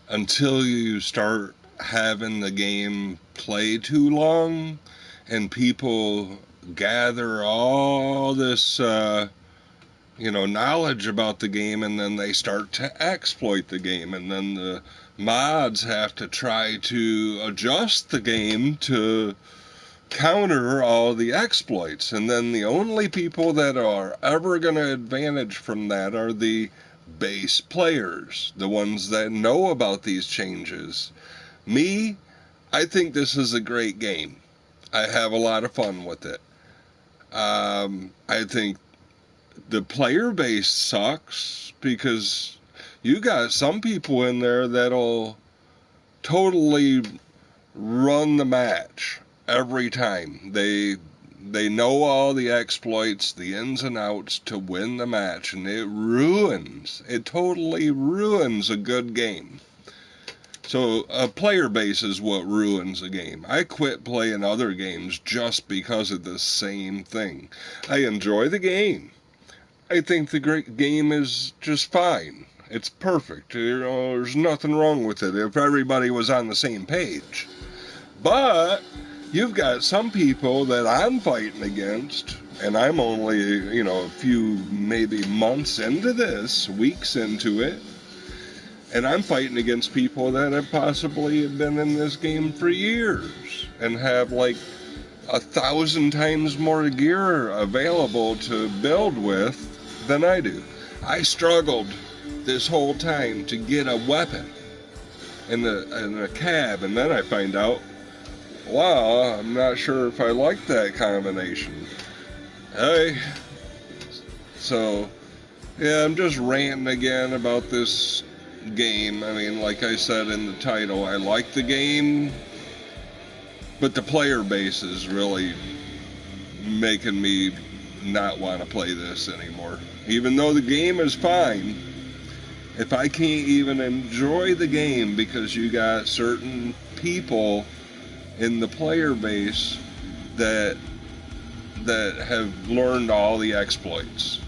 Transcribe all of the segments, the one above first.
until you start having the game play too long and people gather all this knowledge about the game, and then they start to exploit the game, and then the mods have to try to adjust the game to counter all the exploits. And then the only people that are ever going to advantage from that are the base players, the ones that know about these changes. Me, I think this is a great game. I have a lot of fun with it. I think the player base sucks because you got some people in there that'll totally run the match every time. They know all the exploits, the ins and outs to win the match, and it totally ruins a good game. So a player base is what ruins a game. I quit playing other games just because of the same thing. I enjoy the game. I think the great game is just fine. It's perfect. There's nothing wrong with it if everybody was on the same page. But you've got some people that I'm fighting against, and I'm only, a few maybe months into this, weeks into it, and I'm fighting against people that have possibly been in this game for years and have like 1,000 times more gear available to build with than I do. I struggled this whole time to get a weapon in a cab, and then I find out, wow, I'm not sure if I like that combination. So, yeah, I'm just ranting again about this game. I mean, like I said in the title, I like the game, but the player base is really making me not want to play this anymore. Even though the game is fine, if I can't even enjoy the game because you got certain people in the player base that have learned all the exploits.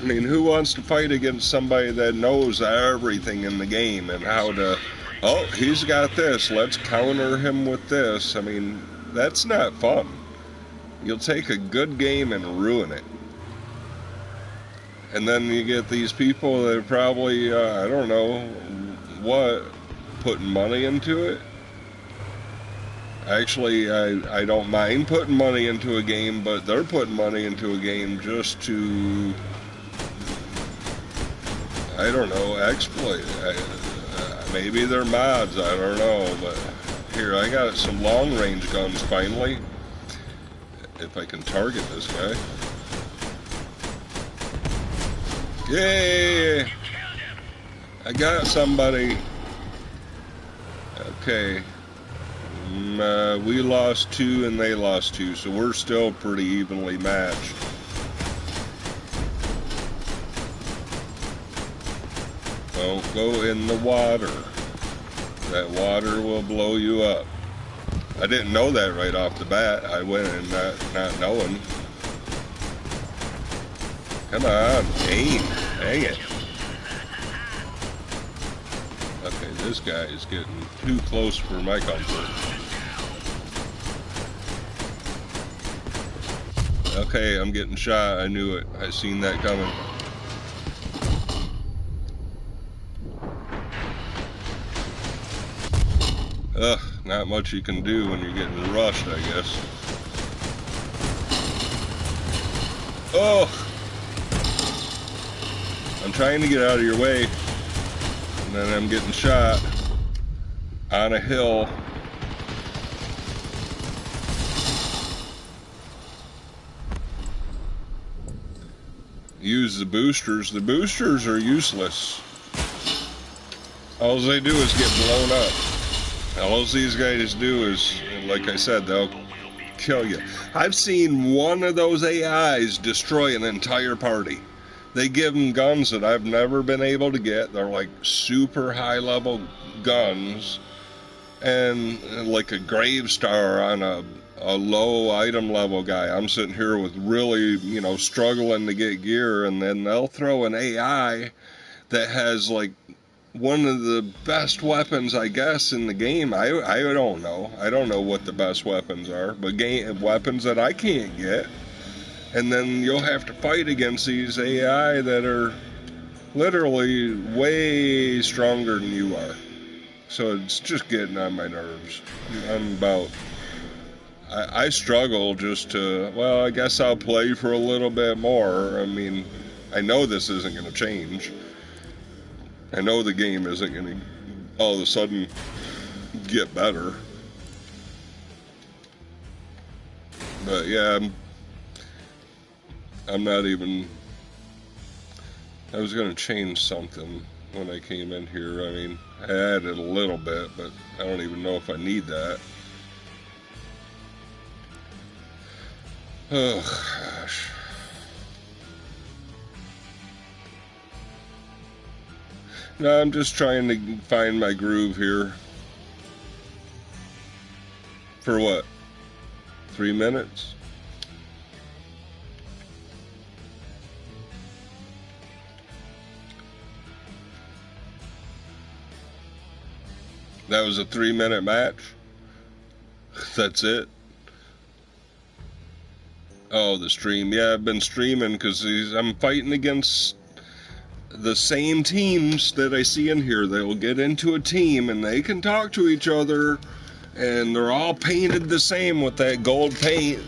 I mean, who wants to fight against somebody that knows everything in the game and how to, oh, he's got this, let's counter him with this? I mean, that's not fun. You'll take a good game and ruin it. And then you get these people that probably, I don't know what, putting money into it. Actually, I don't mind putting money into a game, but they're putting money into a game just to, I don't know, exploit. Maybe they're mods, I don't know. But here, I got some long-range guns finally. If I can target this guy. Yay! I got somebody. Okay. We lost 2 and they lost 2, so we're still pretty evenly matched. Don't go in the water. That water will blow you up. I didn't know that right off the bat. I went in not knowing. Come on, aim. Dang it. Okay, this guy is getting too close for my comfort. Okay, I'm getting shot. I knew it. I seen that coming. Ugh, not much you can do when you're getting rushed, I guess. Oh! I'm trying to get out of your way, and then I'm getting shot on a hill. Use the boosters. The boosters are useless. All they do is get blown up. All these guys do is, like I said, they'll kill you. I've seen one of those AIs destroy an entire party. They give them guns that I've never been able to get. They're like super high level guns, and like a grave star on a low item level guy. I'm sitting here with really, struggling to get gear, and then they'll throw an AI that has like one of the best weapons, I guess, in the game. I don't know. I don't know what the best weapons are, but weapons that I can't get. And then you'll have to fight against these AI that are literally way stronger than you are. So it's just getting on my nerves. I struggle just to, well, I guess I'll play for a little bit more. I mean, I know this isn't going to change. I know the game isn't going to all of a sudden get better. But yeah, I'm not even... I was going to change something when I came in here. I mean, I added a little bit, but I don't even know if I need that. Oh, gosh. No, I'm just trying to find my groove here. For what? 3 minutes? That was a 3-minute match? That's it? Oh, the stream. Yeah, I've been streaming because I'm fighting against the same teams that I see in here. They'll get into a team and they can talk to each other, and they're all painted the same with that gold paint.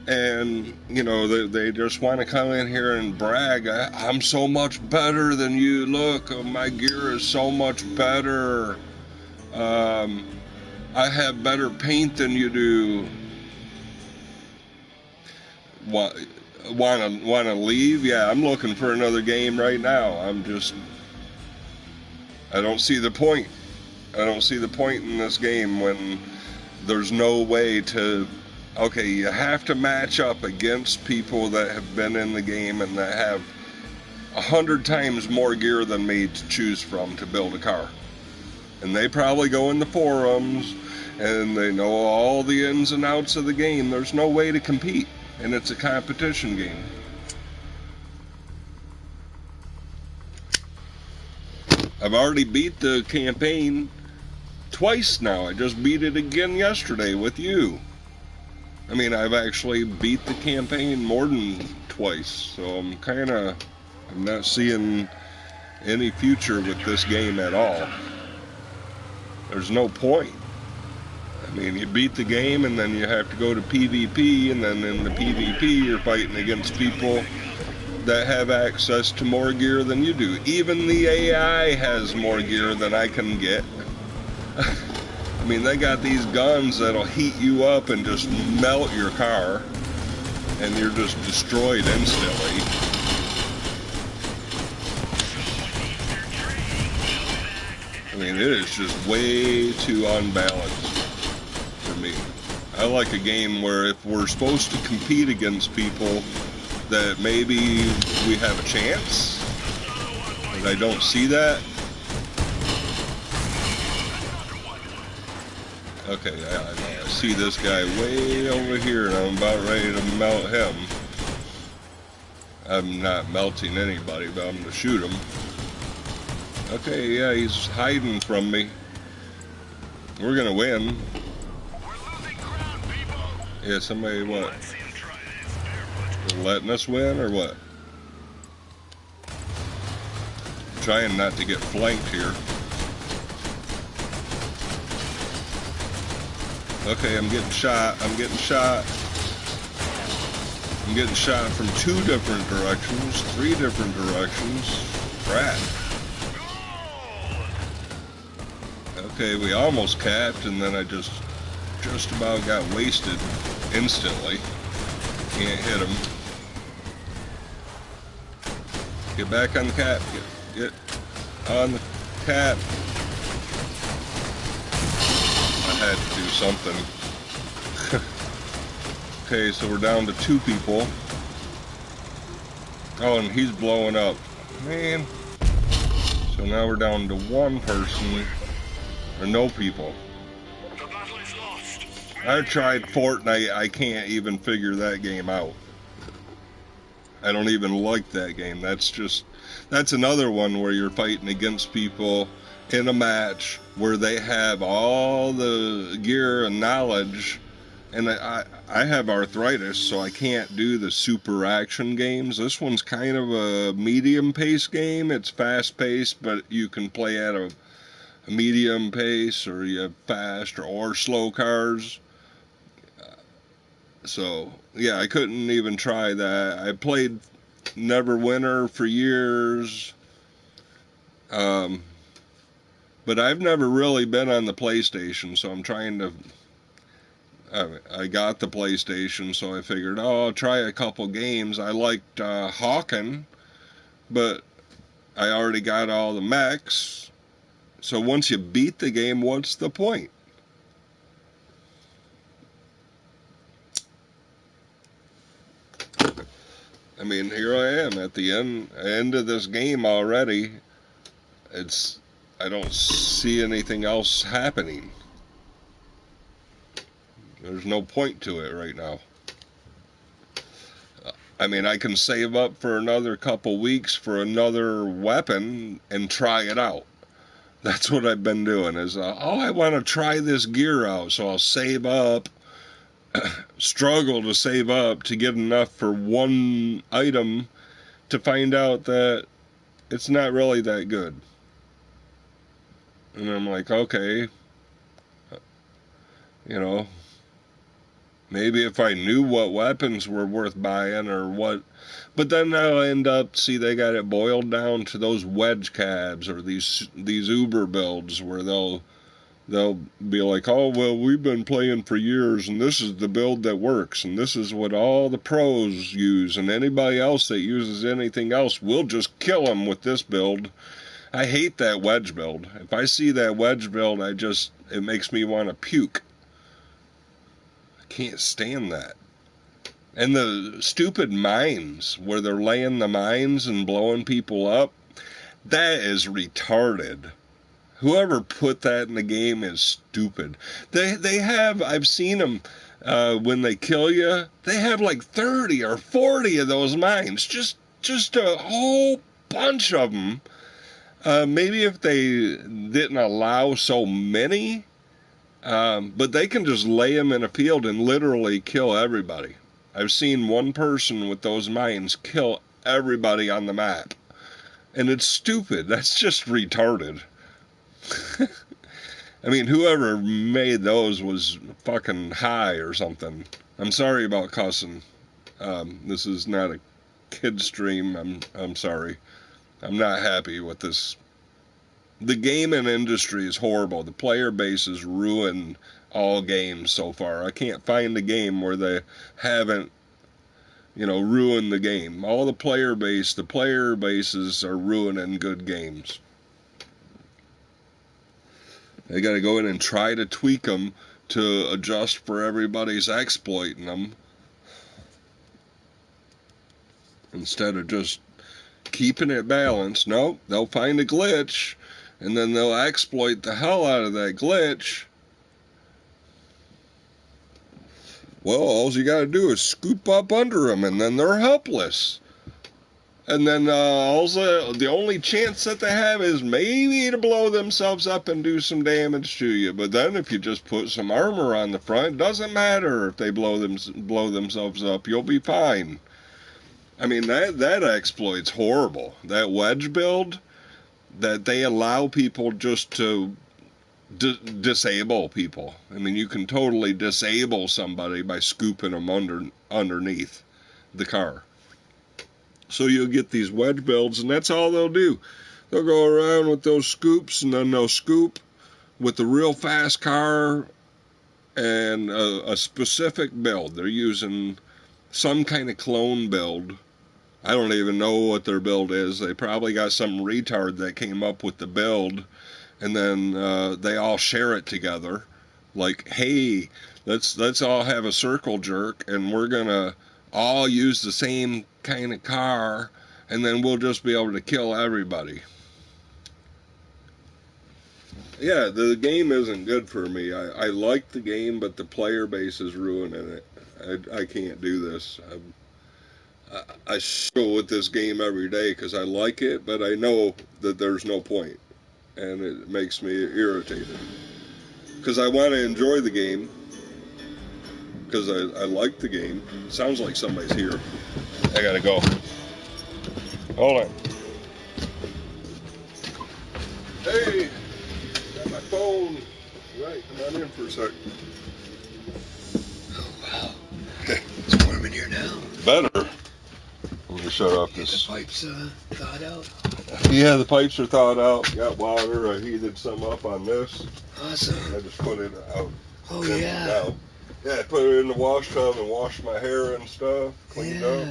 And, you know, they just want to come in here and brag. I'm so much better than you. Look, my gear is so much better. I have better paint than you do. Want to leave? Yeah, I'm looking for another game right now. I don't see the point. I don't see the point in this game when there's no way to... Okay, you have to match up against people that have been in the game and that have 100 times more gear than me to choose from to build a car. And they probably go in the forums and they know all the ins and outs of the game. There's no way to compete, and it's a competition game. I've already beat the campaign twice now. I just beat it again yesterday with you. I mean, I've actually beat the campaign more than twice, so I'm not seeing any future with this game at all. There's no point. I mean, you beat the game and then you have to go to PvP, and then in the PvP you're fighting against people that have access to more gear than you do. Even the AI has more gear than I can get. I mean, they got these guns that'll heat you up and just melt your car, and you're just destroyed instantly. I mean, it is just way too unbalanced for me. I like a game where if we're supposed to compete against people, that maybe we have a chance, but I don't see that. Okay, I see this guy way over here, and I'm about ready to melt him. I'm not melting anybody, but I'm going to shoot him. Okay, yeah, he's hiding from me. We're going to win. Yeah, somebody, what? They're letting us win, or what? Trying not to get flanked here. Okay, I'm getting shot. I'm getting shot from 2 different directions, 3 different directions. Crap. Okay, we almost capped, and then I just about got wasted instantly. Can't hit him. Get back on the cap. Get on the cap. I had to do something. Okay, so we're down to 2 people. Oh, and he's blowing up. Man. So now we're down to 1 person. Or no people. I tried Fortnite. I can't even figure that game out. I don't even like that game. That's just... That's another one where you're fighting against people in a match where they have all the gear and knowledge, and I have arthritis, so I can't do the super action games. This one's kind of a medium pace game. It's fast paced, but you can play at a medium pace, or you have fast or slow cars. So yeah, I couldn't even try that. I played Neverwinter for years, but I've never really been on the PlayStation, so I'm trying to. I got the PlayStation, so I figured, oh, I'll try a couple games. I liked Hawken, but I already got all the mechs. So once you beat the game, what's the point? I mean, here I am at the end of this game already. I don't see anything else happening. There's no point to it right now. I mean, I can save up for another couple weeks for another weapon and try it out. That's what I've been doing is, I want to try this gear out, so I'll save up, struggle to save up to get enough for one item to find out that it's not really that good. And I'm like, okay, you know, maybe if I knew what weapons were worth buying or what, but then I'll end up, see, they got it boiled down to those wedge cabs or these Uber builds where they'll be like, oh, well, we've been playing for years and this is the build that works and this is what all the pros use, and anybody else that uses anything else, we'll just kill them with this build. I hate that wedge build. If I see that wedge build, it makes me want to puke. Can't stand that. And the stupid mines where they're laying the mines and blowing people up, that is retarded. Whoever put that in the game is stupid. They have, I've seen them when they kill you, they have like 30 or 40 of those mines, just a whole bunch of them. Maybe if they didn't allow so many, but they can just lay them in a field and literally kill everybody. I've seen one person with those mines kill everybody on the map. And it's stupid. That's just retarded. I mean, whoever made those was fucking high or something. I'm sorry about cussing. This is not a kid stream. I'm sorry. I'm not happy with this. The gaming industry is horrible. The player base has ruined all games so far. I can't find a game where they haven't, ruined the game. All the player bases are ruining good games. They got to go in and try to tweak them to adjust for everybody's exploiting them, instead of just keeping it balanced. Nope, they'll find a glitch, and then they'll exploit the hell out of that glitch. Well, all you got to do is scoop up under them, and then they're helpless. And then also, the only chance that they have is maybe to blow themselves up and do some damage to you. But then if you just put some armor on the front, it doesn't matter if they blow themselves up. You'll be fine. I mean, that exploit's horrible. That wedge build, that they allow people just to disable people. I mean, you can totally disable somebody by scooping them underneath the car. So you'll get these wedge builds, and that's all they'll do. They'll go around with those scoops, and then they'll scoop with a real fast car and a specific build. They're using some kind of clone build. I don't even know what their build is. They probably got some retard that came up with the build, and then they all share it together. Like, hey, let's all have a circle jerk, and we're gonna all use the same kind of car, and then we'll just be able to kill everybody. Yeah, the game isn't good for me. I like the game, but the player base is ruining it. I can't do this. I struggle with this game every day because I like it, but I know that there's no point, and it makes me irritated. Because I want to enjoy the game, because I like the game. Sounds like somebody's here. I gotta go. Hold on. Hey, got my phone. Right, come on in for a sec. Oh, wow. Okay. It's warm in here now. Better. Let me shut off this. The pipes thawed out? Yeah, the pipes are thawed out. Got water. I heated some up on this. Awesome. I just put it out. Oh, yeah. Now. Yeah, I put it in the wash tub and washed my hair and stuff. Cleaned up.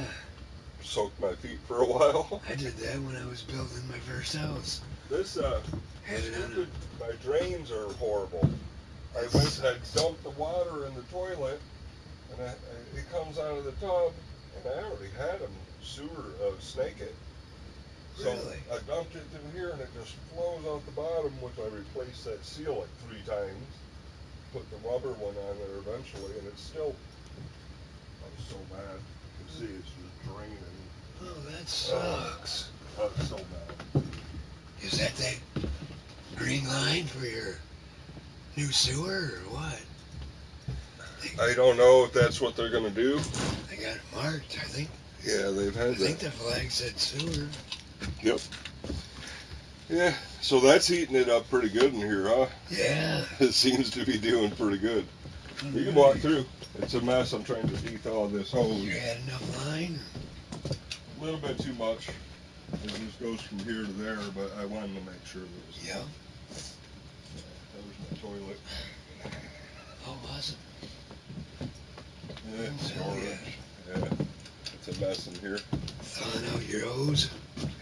Soaked my feet for a while. I did that when I was building my first house. This, Had it on my drains are horrible. I dumped the water in the toilet, and it comes out of the tub, and I already had them snake it. So Really? I dumped it through here, and it just flows out the bottom, which I replaced that seal like 3 times. Put the rubber one on there eventually, and it's still, so bad. You can see it's just draining. Oh, that sucks. That's so bad. Is that the green line for your new sewer or what? I don't know if that's what they're gonna do. They got it marked, I think. Yeah, they've had I think the flag said sewer. Yep. Yeah, so that's heating it up pretty good in here, huh? Yeah. It seems to be doing pretty good. You can walk through. It's a mess. I'm trying to dethaw this hose. You had enough line? A little bit too much. It just goes from here to there, but I wanted to make sure that it was. Yeah. There's my toilet. Oh, awesome. Yeah, storage. Yeah. It's a mess in here. Thawing out your hose?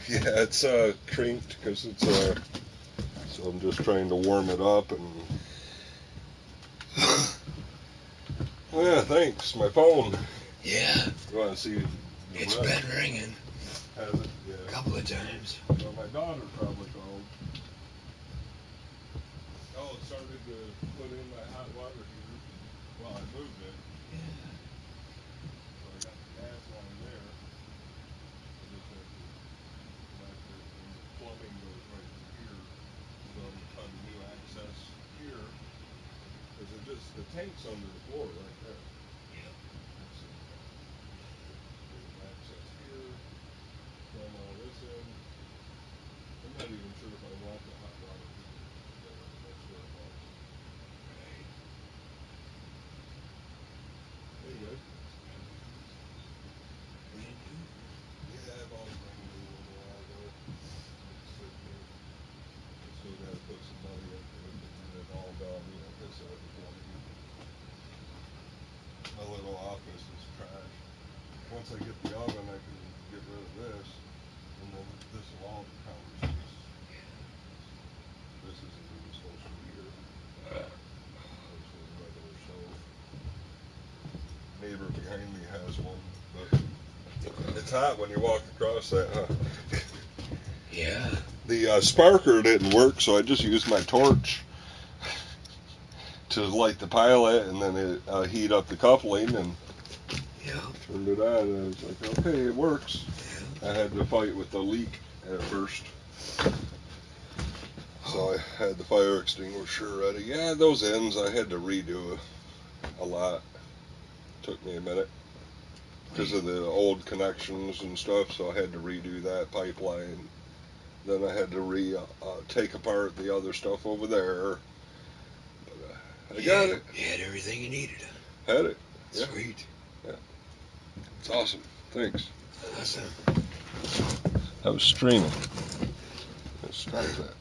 Yeah, it's crinked because it's so I'm just trying to warm it up and. Oh, yeah, thanks. My phone. Yeah. You want to see? It's been ringing. Has it? Yeah. A couple of times. Well, my daughter probably called. Oh, it started to put in my hot water heater. Well, I moved it. Yeah. So I got the gas line there. I just have to connect it, and the plumbing goes right through here. So I'm putting new access here. Because the tank's under the floor right there. Yep. There's access here. Plumb all this in. I'm not even sure if I want the hot water heater there. That's where it was. Right. Anyway. Brand new. Yeah, I bought it brand new a little while ago. It's sitting here. I still got to put some money into it to get it all done. You know, this the plumbing. My little office is trash. Once I get the oven, I can get rid of this, and then this will all be counter space. This isn't even supposed to be here. It's for the regular stove. Neighbor behind me has one, but it's hot when you walk across that, huh? Yeah. The sparker didn't work, so I just used my torch to light the pilot, and then it heat up the coupling, and turned it on, and I was like, okay, it works. I had to fight with the leak at first. So I had the fire extinguisher ready. Yeah, those ends I had to redo a lot. Took me a minute because of the old connections and stuff, so I had to redo that pipeline. Then I had to take apart the other stuff over there. But I got it. You had everything you needed. Had it. Yeah. Sweet. Yeah. It's awesome. Thanks. Awesome. I was streaming. Let's try that.